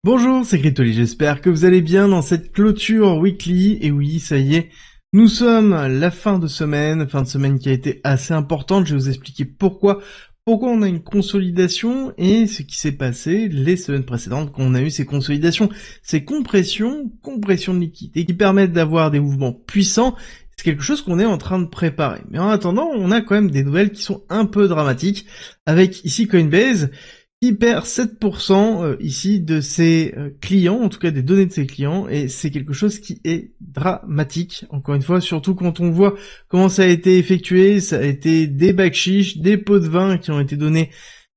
Bonjour, c'est Cryptoly, j'espère que vous allez bien dans cette clôture weekly. Et oui, ça y est, nous sommes à la fin de semaine qui a été assez importante. Je vais vous expliquer pourquoi on a une consolidation et ce qui s'est passé les semaines précédentes quand on a eu ces consolidations, ces compressions de liquidité qui permettent d'avoir des mouvements puissants. C'est quelque chose qu'on est en train de préparer. Mais en attendant, on a quand même des nouvelles qui sont un peu dramatiques avec ici Coinbase qui perd 7% ici de ses clients, en tout cas des données de ses clients, et c'est quelque chose qui est dramatique, encore une fois, surtout quand on voit comment ça a été effectué. Ça a été des bacs chiches, des pots de vin qui ont été donnés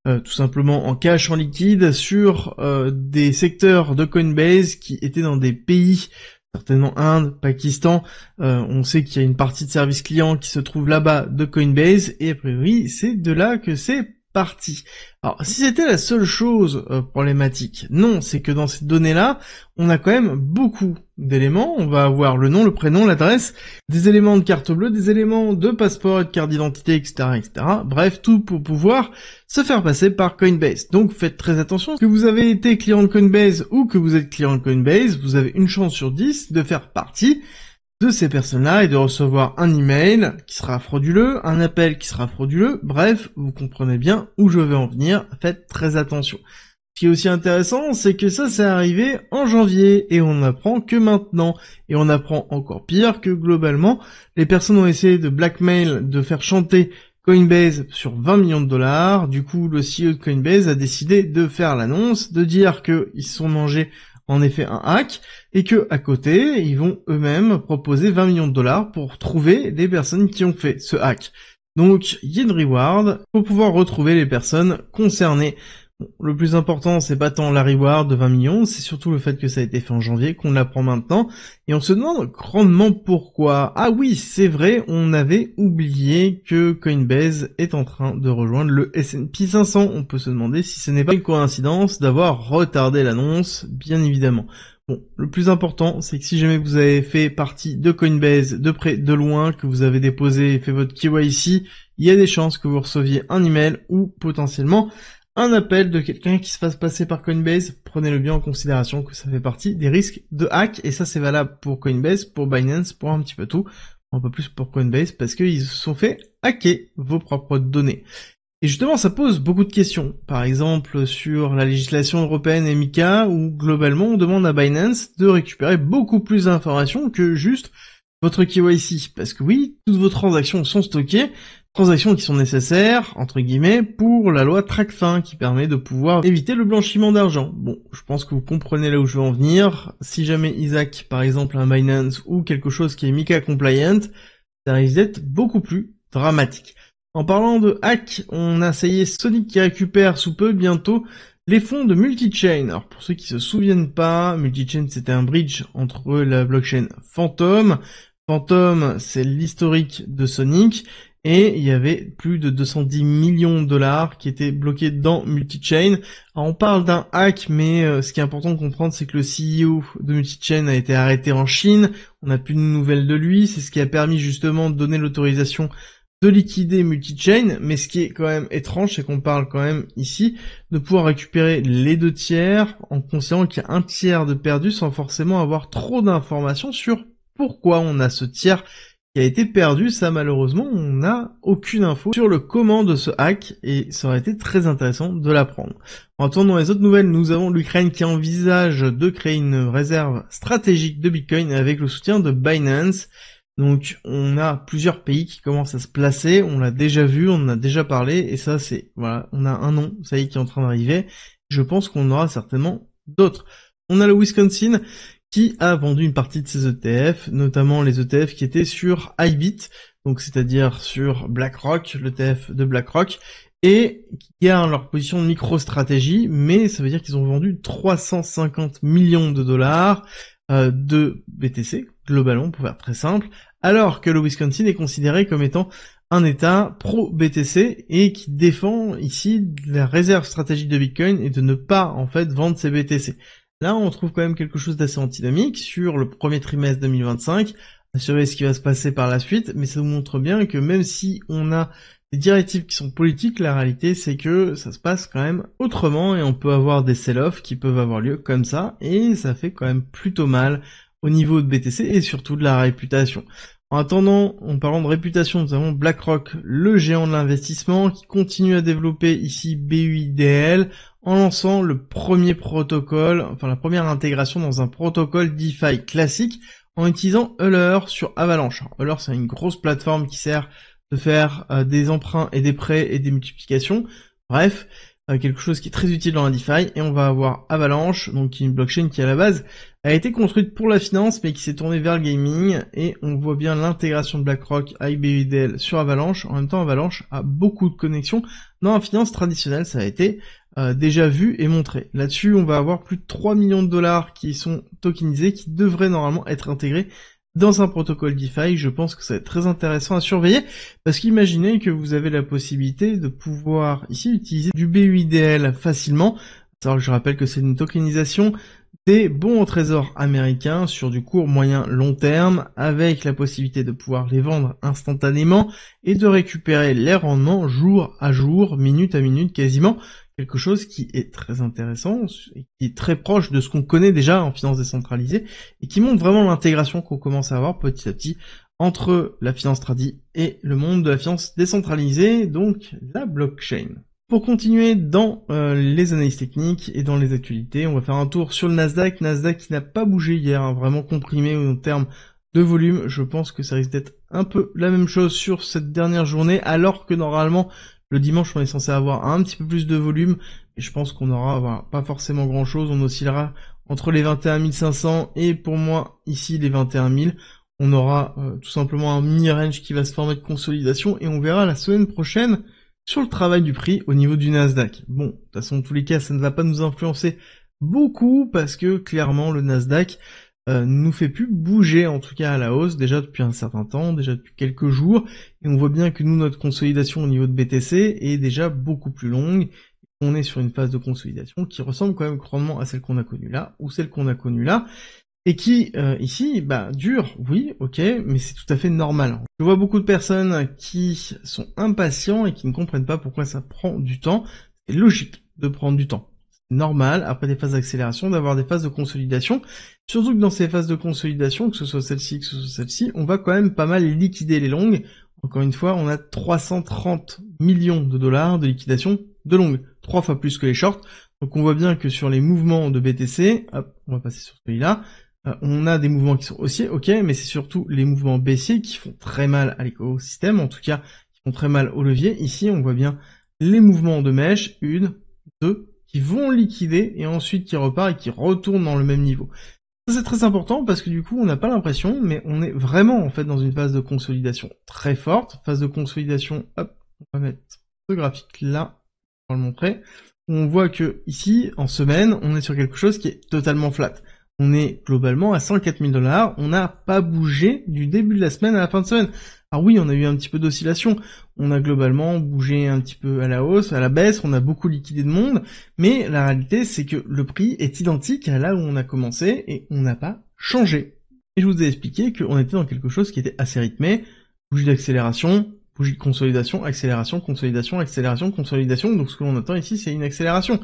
tout simplement en cash, en liquide, sur des secteurs de Coinbase qui étaient dans des pays, certainement Inde, Pakistan. On sait qu'il y a une partie de service client qui se trouve là-bas de Coinbase, et a priori, c'est de là que c'est parti. Alors, si c'était la seule chose problématique, non, c'est que dans ces données-là, on a quand même beaucoup d'éléments. On va avoir le nom, le prénom, l'adresse, des éléments de carte bleue, des éléments de passeport et de carte d'identité, etc., etc. Bref, tout pour pouvoir se faire passer par Coinbase. Donc, faites très attention. Que vous avez été client de Coinbase ou que vous êtes client de Coinbase, vous avez une chance sur 10 de faire partie de ces personnes-là et de recevoir un email qui sera frauduleux, un appel qui sera frauduleux. Bref, vous comprenez bien où je veux en venir, faites très attention. Ce qui est aussi intéressant, c'est que ça, c'est arrivé en janvier et on apprend que maintenant. Et on apprend encore pire que globalement, les personnes ont essayé de blackmail, de faire chanter Coinbase sur 20 millions de dollars. Du coup, le CEO de Coinbase a décidé de faire l'annonce, de dire qu'ils se sont mangés en effet un hack, et que à côté, ils vont eux-mêmes proposer 20 millions de dollars pour trouver les personnes qui ont fait ce hack. Donc, il y a une reward pour pouvoir retrouver les personnes concernées. Bon, le plus important, c'est pas tant la reward de 20 millions, c'est surtout le fait que ça a été fait en janvier, qu'on l'apprend maintenant, et on se demande grandement pourquoi. Ah oui, c'est vrai, on avait oublié que Coinbase est en train de rejoindre le S&P 500. On peut se demander si ce n'est pas une coïncidence d'avoir retardé l'annonce, bien évidemment. Bon, le plus important, c'est que si jamais vous avez fait partie de Coinbase de près, de loin, que vous avez déposé et fait votre KYC, il y a des chances que vous receviez un email ou potentiellement un appel de quelqu'un qui se fasse passer par Coinbase. Prenez-le bien en considération que ça fait partie des risques de hack, et ça c'est valable pour Coinbase, pour Binance, pour un petit peu tout, un peu plus pour Coinbase, parce qu'ils se sont fait hacker vos propres données. Et justement, ça pose beaucoup de questions. Par exemple, sur la législation européenne et MiCA, où globalement on demande à Binance de récupérer beaucoup plus d'informations que juste votre KYC. Parce que oui, toutes vos transactions sont stockées, transactions qui sont nécessaires, entre guillemets, pour la loi TRACFIN, qui permet de pouvoir éviter le blanchiment d'argent. Bon, je pense que vous comprenez là où je veux en venir. Si jamais Isaac, par exemple, un Binance ou quelque chose qui est MiCA compliant, ça risque d'être beaucoup plus dramatique. En parlant de hack, on a ça y est Sonic qui récupère sous peu bientôt les fonds de Multichain. Alors pour ceux qui se souviennent pas, Multichain c'était un bridge entre la blockchain Phantom. Phantom, c'est l'historique de Sonic, et il y avait plus de 210 millions de dollars qui étaient bloqués dans Multichain. Alors on parle d'un hack, mais ce qui est important de comprendre, c'est que le CEO de Multichain a été arrêté en Chine. On n'a plus de nouvelles de lui. C'est ce qui a permis justement de donner l'autorisation de liquider Multichain. Mais ce qui est quand même étrange, c'est qu'on parle quand même ici de pouvoir récupérer les 2 tiers en considérant qu'il y a 1 tiers de perdu sans forcément avoir trop d'informations sur pourquoi on a ce tiers qui a été perdu. Ça, malheureusement, on n'a aucune info sur le comment de ce hack, et ça aurait été très intéressant de l'apprendre. En attendant les autres nouvelles, nous avons l'Ukraine qui envisage de créer une réserve stratégique de Bitcoin avec le soutien de Binance. Donc, on a plusieurs pays qui commencent à se placer. On l'a déjà vu, on en a déjà parlé, et ça, c'est, voilà, on a un nom, ça y est, qui est en train d'arriver. Je pense qu'on aura certainement d'autres. On a le Wisconsin qui a vendu une partie de ses ETF, notamment les ETF qui étaient sur iBit, donc c'est-à-dire sur BlackRock, l'ETF de BlackRock, et qui a leur position de micro-stratégie, mais ça veut dire qu'ils ont vendu 350 millions de dollars de BTC, globalement, pour faire très simple, alors que le Wisconsin est considéré comme étant un État pro-BTC et qui défend ici la réserve stratégique de Bitcoin et de ne pas, en fait, vendre ses BTC. Là, on trouve quand même quelque chose d'assez antinomique sur le premier trimestre 2025, à surveiller ce qui va se passer par la suite, mais ça nous montre bien que même si on a des directives qui sont politiques, la réalité c'est que ça se passe quand même autrement et on peut avoir des sell-off qui peuvent avoir lieu comme ça et ça fait quand même plutôt mal au niveau de BTC et surtout de la réputation. En attendant, en parlant de réputation, nous avons BlackRock, le géant de l'investissement, qui continue à développer ici BUIDL en lançant le premier protocole, enfin la première intégration dans un protocole DeFi classique en utilisant Euler sur Avalanche. Alors, Euler, c'est une grosse plateforme qui sert de faire des emprunts et des prêts et des multiplications. Bref, quelque chose qui est très utile dans la DeFi. Et on va avoir Avalanche, donc qui est une blockchain qui à la base a été construite pour la finance, mais qui s'est tournée vers le gaming. Et on voit bien l'intégration de BlackRock à BUIDL sur Avalanche. En même temps, Avalanche a beaucoup de connexions dans la finance traditionnelle. Ça a été déjà vu et montré. Là-dessus, on va avoir plus de 3 millions de dollars qui sont tokenisés, qui devraient normalement être intégrés dans un protocole DeFi. Je pense que ça va être très intéressant à surveiller, parce qu'imaginez que vous avez la possibilité de pouvoir ici utiliser du BUIDL facilement. Alors je rappelle que c'est une tokenisation des bons au trésor américains sur du court, moyen, long terme, avec la possibilité de pouvoir les vendre instantanément et de récupérer les rendements jour à jour, minute à minute quasiment. Quelque chose qui est très intéressant et qui est très proche de ce qu'on connaît déjà en finance décentralisée et qui montre vraiment l'intégration qu'on commence à avoir petit à petit entre la finance tradi et le monde de la finance décentralisée, donc la blockchain. Pour continuer dans les analyses techniques et dans les actualités, on va faire un tour sur le Nasdaq. Nasdaq qui n'a pas bougé hier, hein, vraiment comprimé en termes de volume. Je pense que ça risque d'être un peu la même chose sur cette dernière journée, alors que normalement le dimanche, on est censé avoir un petit peu plus de volume, et je pense qu'on aura pas forcément grand-chose. On oscillera entre les 21 500 et pour moi, ici, les 21 000. On aura tout simplement un mini-range qui va se former de consolidation, et on verra la semaine prochaine sur le travail du prix au niveau du Nasdaq. Bon, de toute façon, dans tous les cas, ça ne va pas nous influencer beaucoup, parce que clairement, le Nasdaq nous fait plus bouger, en tout cas à la hausse, déjà depuis un certain temps, déjà depuis quelques jours, et on voit bien que nous, notre consolidation au niveau de BTC est déjà beaucoup plus longue. On est sur une phase de consolidation qui ressemble quand même grandement à celle qu'on a connue là, ou celle qu'on a connue là, et qui, ici, dure, oui, ok, mais c'est tout à fait normal. Je vois beaucoup de personnes qui sont impatients et qui ne comprennent pas pourquoi ça prend du temps. C'est logique de prendre du temps. C'est normal, après des phases d'accélération, d'avoir des phases de consolidation. Surtout que dans ces phases de consolidation, que ce soit celle-ci, que ce soit celle-ci, on va quand même pas mal liquider les longues. Encore une fois, on a 330 millions de dollars de liquidation de longues, 3 fois plus que les shorts. Donc on voit bien que sur les mouvements de BTC, hop, on va passer sur celui-là, on a des mouvements qui sont haussiers, ok, mais c'est surtout les mouvements baissiers qui font très mal à l'écosystème, en tout cas, qui font très mal au levier. Ici, on voit bien les mouvements de mèche, 1, 2, qui vont liquider et ensuite qui repartent et qui retournent dans le même niveau. Ça c'est très important parce que du coup on n'a pas l'impression, mais on est vraiment en fait dans une phase de consolidation très forte. Phase de consolidation, hop, on va mettre ce graphique là, on va le montrer. On voit que ici, en semaine, on est sur quelque chose qui est totalement flat. On est globalement à 104 000 dollars, on n'a pas bougé du début de la semaine à la fin de semaine. Alors oui, on a eu un petit peu d'oscillation, on a globalement bougé un petit peu à la hausse, à la baisse, on a beaucoup liquidé de monde, mais la réalité c'est que le prix est identique à là où on a commencé et on n'a pas changé. Et je vous ai expliqué qu'on était dans quelque chose qui était assez rythmé, bougie d'accélération, bougie de consolidation, accélération, consolidation, accélération, consolidation, donc ce que l'on attend ici c'est une accélération.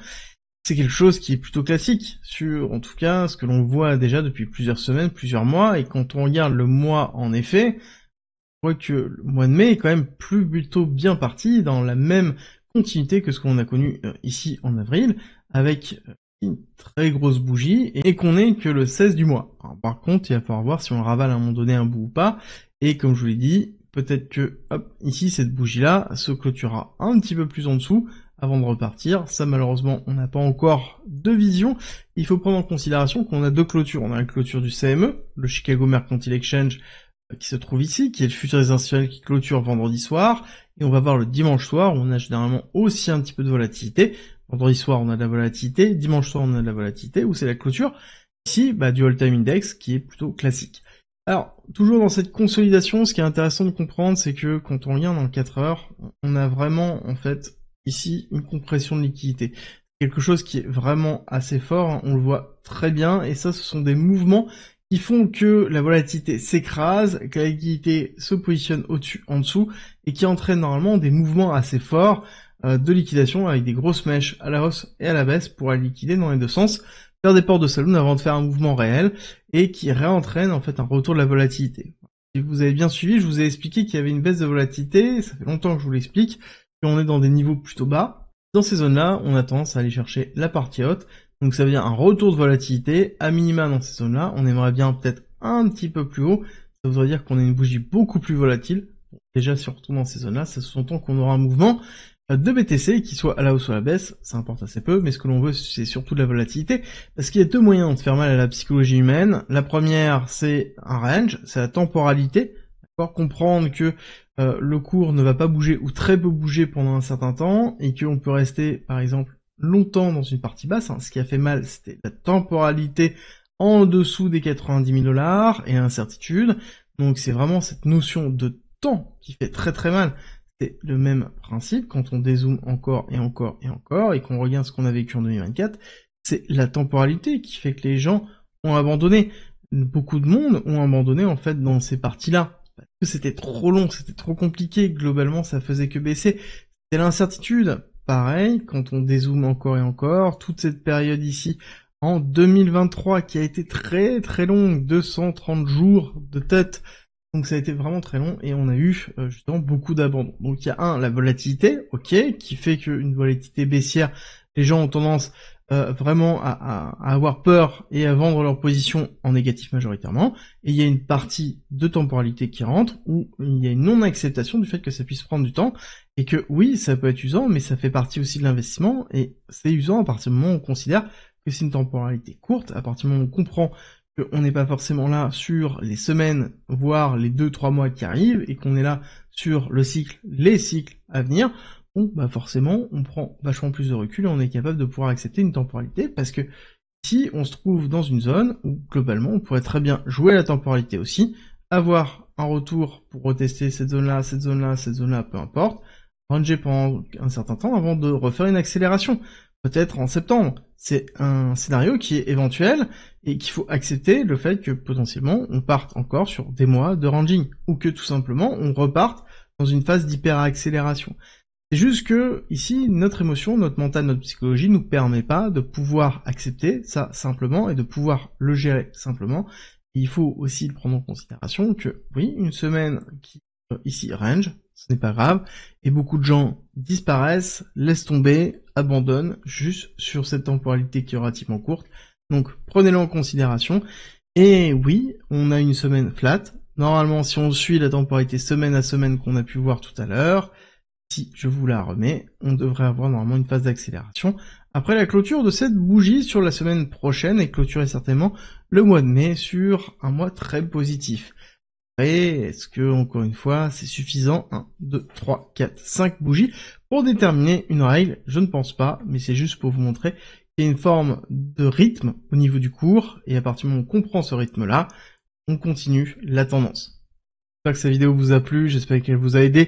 C'est quelque chose qui est plutôt classique, sur en tout cas ce que l'on voit déjà depuis plusieurs semaines, plusieurs mois, et quand on regarde le mois en effet, on voit que le mois de mai est quand même plutôt bien parti, dans la même continuité que ce qu'on a connu ici en avril, avec une très grosse bougie, et qu'on n'est que le 16 du mois. Alors, par contre, il va falloir voir si on ravale à un moment donné un bout ou pas, et comme je vous l'ai dit, peut-être que, hop, ici, cette bougie-là se clôturera un petit peu plus en dessous, avant de repartir. Ça, malheureusement, on n'a pas encore de vision. Il faut prendre en considération qu'on a deux clôtures. On a la clôture du CME, le Chicago Mercantile Exchange, qui se trouve ici, qui est le futur essentiel qui clôture vendredi soir, et on va voir le dimanche soir, où on a généralement aussi un petit peu de volatilité. Vendredi soir, on a de la volatilité, dimanche soir, on a de la volatilité, où c'est la clôture. Ici, du all-time index, qui est plutôt classique. Alors, toujours dans cette consolidation, ce qui est intéressant de comprendre, c'est que quand on regarde dans 4 heures, on a vraiment, en fait, ici, une compression de liquidité. Quelque chose qui est vraiment assez fort, hein, on le voit très bien, et ça, ce sont des mouvements qui font que la volatilité s'écrase, que la liquidité se positionne au-dessus, en dessous, et qui entraînent normalement des mouvements assez forts de liquidation avec des grosses mèches à la hausse et à la baisse pour aller liquider dans les deux sens, faire des portes de saloon avant de faire un mouvement réel, et qui réentraîne en fait un retour de la volatilité. Si vous avez bien suivi, je vous ai expliqué qu'il y avait une baisse de volatilité, ça fait longtemps que je vous l'explique, qu'on est dans des niveaux plutôt bas. Dans ces zones-là, on a tendance à aller chercher la partie haute, donc ça veut dire un retour de volatilité, à minima dans ces zones-là, on aimerait bien peut-être un petit peu plus haut, ça voudrait dire qu'on a une bougie beaucoup plus volatile. Bon, déjà surtout dans ces zones-là, ça sous-entend qu'on aura un mouvement de BTC qui soit à la hausse ou à la baisse, ça importe assez peu, mais ce que l'on veut c'est surtout de la volatilité, parce qu'il y a deux moyens de faire mal à la psychologie humaine. La première c'est un range, c'est la temporalité, d'accord, comprendre que le cours ne va pas bouger ou très peu bouger pendant un certain temps, et qu'on peut rester par exemple longtemps dans une partie basse, hein. Ce qui a fait mal c'était la temporalité en dessous des 90 000 $ et l'incertitude, donc c'est vraiment cette notion de temps qui fait très très mal. C'est le même principe quand on dézoome encore et encore et encore et qu'on regarde ce qu'on a vécu en 2024, c'est la temporalité qui fait que les gens ont abandonné. Beaucoup de monde ont abandonné en fait dans ces parties-là. Parce que c'était trop long, c'était trop compliqué, globalement ça faisait que baisser. C'est l'incertitude. Pareil, quand on dézoome encore et encore, toute cette période ici en 2023 qui a été très très longue, 230 jours de tête. Donc ça a été vraiment très long et on a eu justement beaucoup d'abandon. Donc il y a la volatilité, ok, qui fait qu'une volatilité baissière, les gens ont tendance vraiment à avoir peur et à vendre leur position en négatif majoritairement. Et il y a une partie de temporalité qui rentre où il y a une non-acceptation du fait que ça puisse prendre du temps et que oui, ça peut être usant, mais ça fait partie aussi de l'investissement et c'est usant à partir du moment où on considère que c'est une temporalité courte, à partir du moment où on comprend qu'on n'est pas forcément là sur les semaines, voire les 2-3 mois qui arrivent, et qu'on est là sur le cycle, les cycles à venir, bon, bah forcément, on prend vachement plus de recul et on est capable de pouvoir accepter une temporalité, parce que ici, on se trouve dans une zone où, globalement, on pourrait très bien jouer la temporalité aussi, avoir un retour pour retester cette zone-là, cette zone-là, cette zone-là, peu importe, ranger pendant un certain temps avant de refaire une accélération. Peut-être en septembre. C'est un scénario qui est éventuel et qu'il faut accepter le fait que potentiellement on parte encore sur des mois de ranging ou que tout simplement on reparte dans une phase d'hyper-accélération. C'est juste que ici notre émotion, notre mental, notre psychologie nous permet pas de pouvoir accepter ça simplement et de pouvoir le gérer simplement. Et il faut aussi prendre en considération que oui, une semaine qui ici range, ce n'est pas grave, et beaucoup de gens disparaissent, laissent tomber, abandonnent, juste sur cette temporalité qui est relativement courte. Donc prenez-le en considération. Et oui, on a une semaine flat. Normalement, si on suit la temporalité semaine à semaine qu'on a pu voir tout à l'heure, si je vous la remets, on devrait avoir normalement une phase d'accélération. Après la clôture de cette bougie sur la semaine prochaine, et clôturer certainement le mois de mai sur un mois très positif. Est-ce que, encore une fois, c'est suffisant 1, 2, 3, 4, 5 bougies pour déterminer une règle? Je ne pense pas, mais c'est juste pour vous montrer qu'il y a une forme de rythme au niveau du cours, et à partir du moment où on comprend ce rythme-là, on continue la tendance. J'espère que cette vidéo vous a plu, j'espère qu'elle vous a aidé.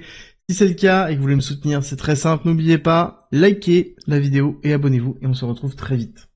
Si c'est le cas et que vous voulez me soutenir, c'est très simple, n'oubliez pas, likez la vidéo et abonnez-vous, et on se retrouve très vite.